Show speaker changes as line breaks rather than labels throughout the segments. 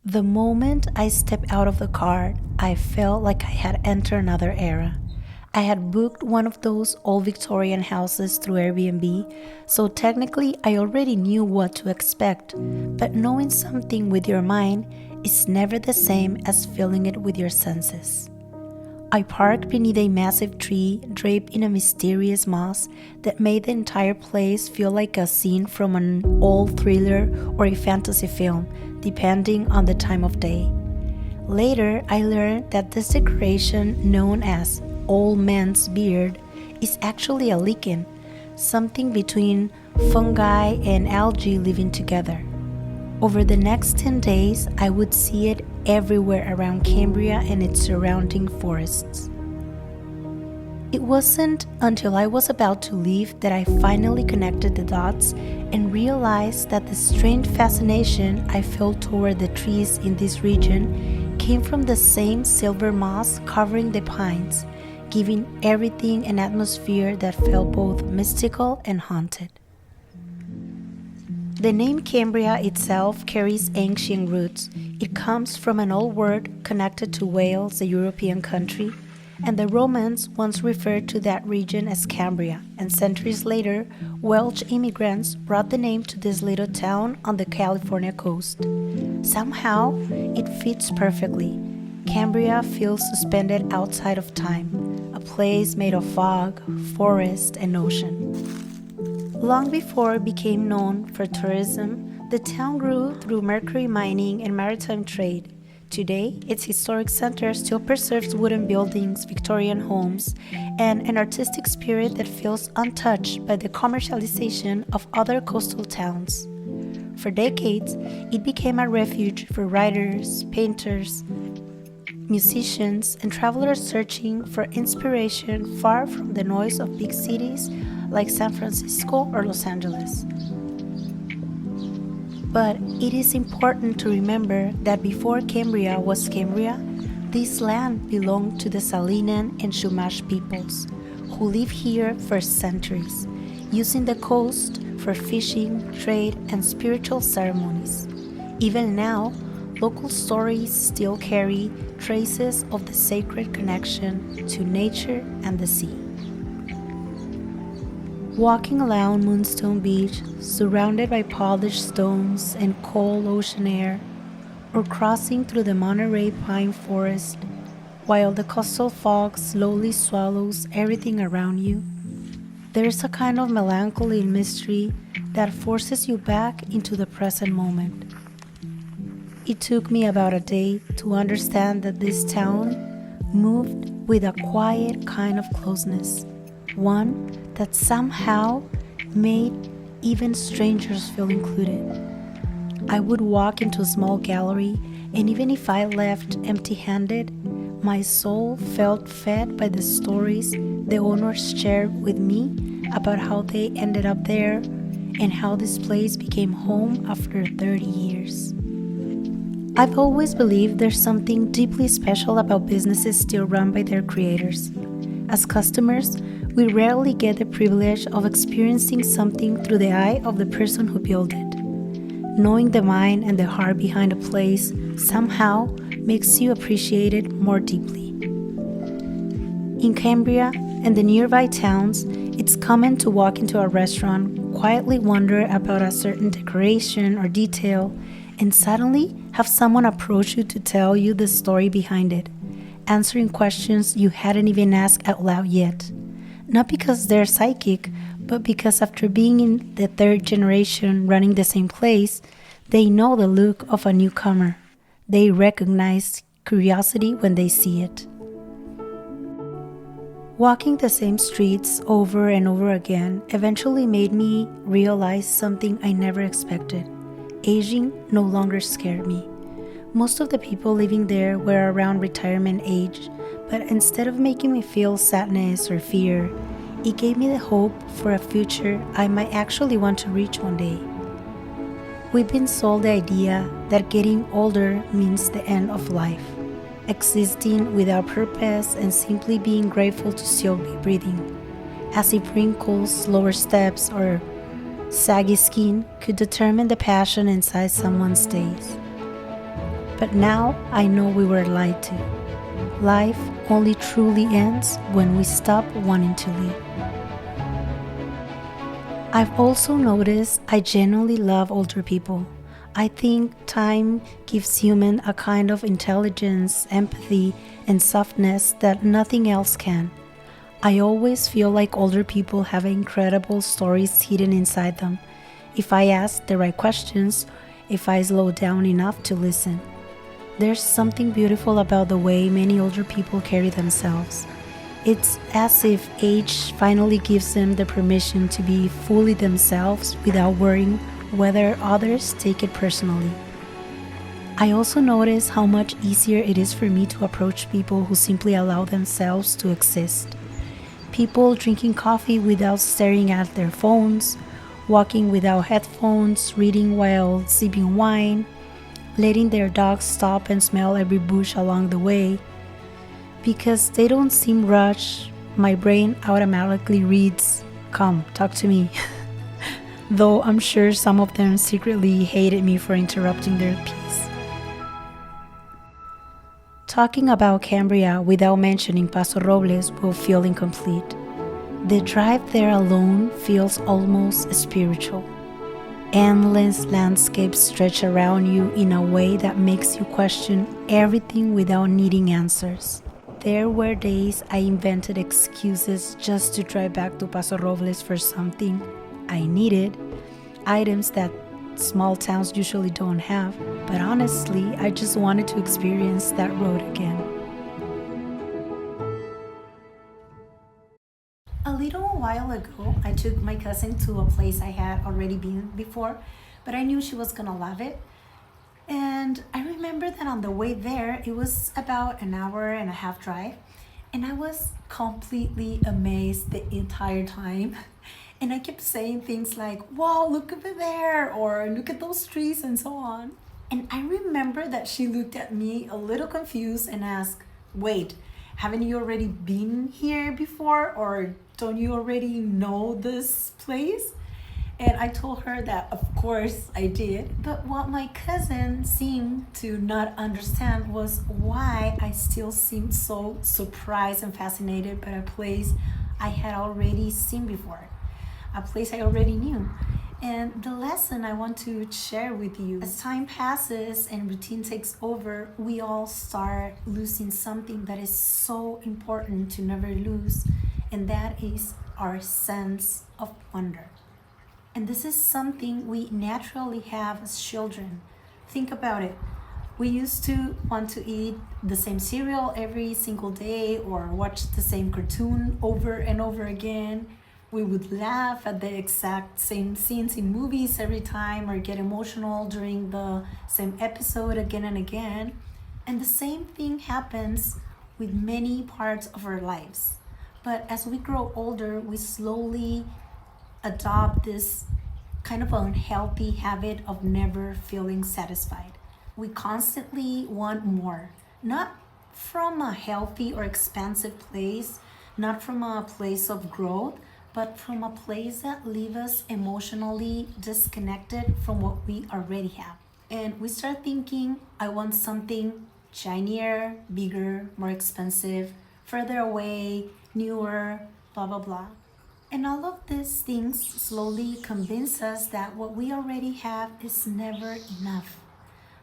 The moment I stepped out of the car, I felt like I had entered another era. I had booked one of those old Victorian houses through Airbnb, so technically I already knew what to expect. But knowing something with your mind is never the same as feeling it with your senses. I parked beneath a massive tree draped in a mysterious moss that made the entire place feel like a scene from an old thriller or a fantasy film, depending on the time of day. Later, I learned that this decoration, known as old man's beard, is actually a lichen, something between fungi and algae living together. Over the next 10 days, I would see it everywhere around Cambria and its surrounding forests. It wasn't until I was about to leave that I finally connected the dots and realized that the strange fascination I felt toward the trees in this region came from the same silver moss covering the pines, giving everything an atmosphere that felt both mystical and haunted. The name Cambria itself carries ancient roots. It comes from an old word connected to Wales, a European country, and the Romans once referred to that region as Cambria, and centuries later, Welsh immigrants brought the name to this little town on the California coast. Somehow, it fits perfectly. Cambria feels suspended outside of time, a place made of fog, forest, and ocean. Long before it became known for tourism, the town grew through mercury mining and maritime trade. Today, its historic center still preserves wooden buildings, Victorian homes, and an artistic spirit that feels untouched by the commercialization of other coastal towns. For decades, it became a refuge for writers, painters, musicians, and travelers searching for inspiration far from the noise of big cities like San Francisco or Los Angeles. But it is important to remember that before Cambria was Cambria, this land belonged to the Salinan and Chumash peoples, who lived here for centuries, using the coast for fishing, trade, and spiritual ceremonies. Even now, local stories still carry traces of the sacred connection to nature and the sea. Walking along Moonstone Beach, surrounded by polished stones and cold ocean air, or crossing through the Monterey pine forest, while the coastal fog slowly swallows everything around you, there is a kind of melancholy and mystery that forces you back into the present moment. It took me about a day to understand that this town moved with a quiet kind of closeness, one that somehow made even strangers feel included. I would walk into a small gallery, and even if I left empty-handed, my soul felt fed by the stories the owners shared with me about how they ended up there and how this place became home after 30 years. I've always believed there's something deeply special about businesses still run by their creators. As customers, we rarely get the privilege of experiencing something through the eye of the person who built it. Knowing the mind and the heart behind a place somehow makes you appreciate it more deeply. In Cambria and the nearby towns, it's common to walk into a restaurant, quietly wonder about a certain decoration or detail, and suddenly have someone approach you to tell you the story behind it, answering questions you hadn't even asked out loud yet. Not because they're psychic, but because after being in the third generation running the same place, they know the look of a newcomer. They recognize curiosity when they see it. Walking the same streets over and over again eventually made me realize something I never expected. Aging no longer scared me. Most of the people living there were around retirement age, but instead of making me feel sadness or fear, it gave me the hope for a future I might actually want to reach one day. We've been sold the idea that getting older means the end of life, existing without purpose and simply being grateful to still be breathing, as if wrinkles, slower steps, or saggy skin could determine the passion inside someone's days. But now I know we were lied to. Life only truly ends when we stop wanting to live. I've also noticed I genuinely love older people. I think time gives human a kind of intelligence, empathy, and softness that nothing else can. I always feel like older people have incredible stories hidden inside them, if I ask the right questions, if I slow down enough to listen. There's something beautiful about the way many older people carry themselves. It's as if age finally gives them the permission to be fully themselves without worrying whether others take it personally. I also notice how much easier it is for me to approach people who simply allow themselves to exist. People drinking coffee without staring at their phones, walking without headphones, reading while sipping wine, letting their dogs stop and smell every bush along the way. Because they don't seem rushed, my brain automatically reads, "Come, talk to me." Though I'm sure some of them secretly hated me for interrupting their peace. Talking about Cambria without mentioning Paso Robles will feel incomplete. The drive there alone feels almost spiritual. Endless landscapes stretch around you in a way that makes you question everything without needing answers. There were days I invented excuses just to drive back to Paso Robles for something I needed, items that small towns usually don't have, but honestly, I just wanted to experience that road again. A little while ago, I took my cousin to a place I had already been before, but I knew she was gonna love it. And I remember that on the way there, it was about an hour and a half drive, and I was completely amazed the entire time. And I kept saying things like, "Wow, look over there," or "Look at those trees," and so on. And I remember that she looked at me a little confused and asked, "Wait, haven't you already been here before, or don't you already know this place?" And I told her that, of course, I did. But what my cousin seemed to not understand was why I still seemed so surprised and fascinated by a place I had already seen before, a place I already knew. And the lesson I want to share with you: as time passes and routine takes over, we all start losing something that is so important to never lose, and that is our sense of wonder. And this is something we naturally have as children. Think about it. We used to want to eat the same cereal every single day or watch the same cartoon over and over again. We would laugh at the exact same scenes in movies every time or get emotional during the same episode again and again. And the same thing happens with many parts of our lives. But as we grow older, we slowly adopt this kind of unhealthy habit of never feeling satisfied. We constantly want more, not from a healthy or expansive place, not from a place of growth, but from a place that leaves us emotionally disconnected from what we already have. And we start thinking, "I want something shinier, bigger, more expensive, further away, newer, blah, blah, blah." And all of these things slowly convince us that what we already have is never enough.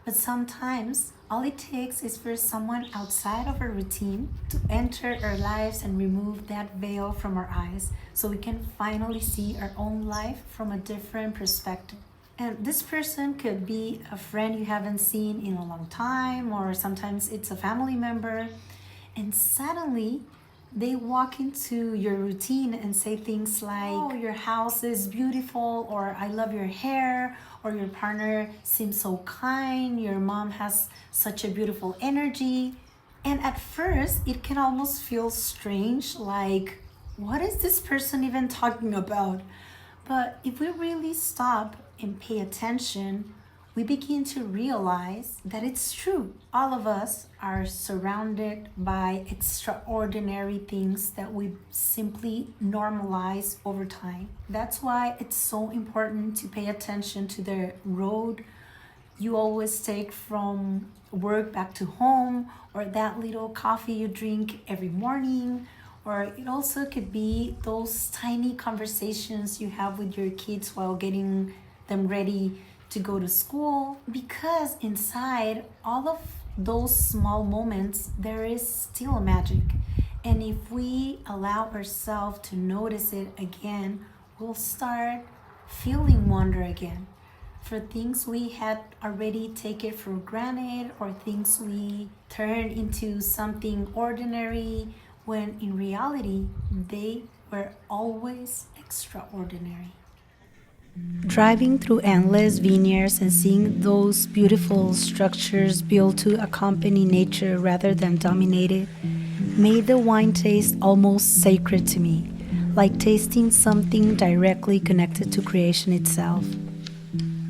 But sometimes all it takes is for someone outside of our routine to enter our lives and remove that veil from our eyes so we can finally see our own life from a different perspective. And this person could be a friend you haven't seen in a long time, or sometimes it's a family member. And suddenly they walk into your routine and say things like, "Oh, your house is beautiful," or "I love your hair," or "Your partner seems so kind," "Your mom has such a beautiful energy." And at first, it can almost feel strange, like, what is this person even talking about? But if we really stop and pay attention, we begin to realize that it's true. All of us are surrounded by extraordinary things that we simply normalize over time. That's why it's so important to pay attention to the road you always take from work back to home, or that little coffee you drink every morning, or it also could be those tiny conversations you have with your kids while getting them ready to go to school. Because inside all of those small moments, there is still magic. And if we allow ourselves to notice it again, we'll start feeling wonder again for things we had already taken for granted, or things we turned into something ordinary when in reality they were always extraordinary. Driving through endless vineyards and seeing those beautiful structures built to accompany nature rather than dominate it made the wine taste almost sacred to me, like tasting something directly connected to creation itself.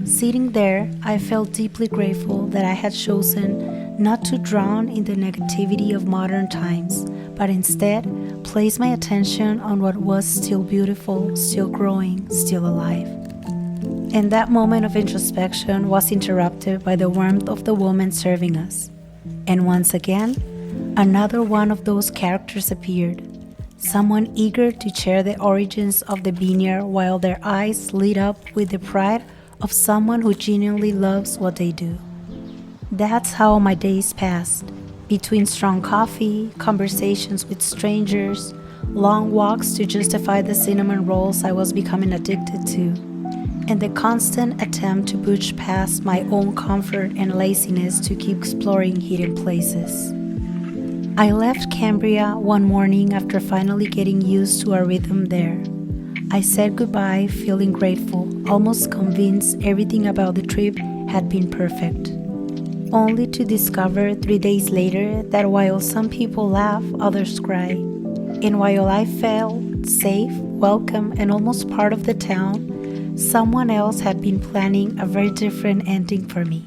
Sitting there, I felt deeply grateful that I had chosen not to drown in the negativity of modern times, but instead place my attention on what was still beautiful, still growing, still alive. And that moment of introspection was interrupted by the warmth of the woman serving us. And once again, another one of those characters appeared, someone eager to share the origins of the vineyard while their eyes lit up with the pride of someone who genuinely loves what they do. That's how my days passed, between strong coffee, conversations with strangers, long walks to justify the cinnamon rolls I was becoming addicted to, and the constant attempt to push past my own comfort and laziness to keep exploring hidden places. I left Cambria one morning after finally getting used to our rhythm there. I said goodbye feeling grateful, almost convinced everything about the trip had been perfect. Only to discover 3 days later that while some people laugh, others cry. And while I felt safe, welcome, and almost part of the town, someone else had been planning a very different ending for me.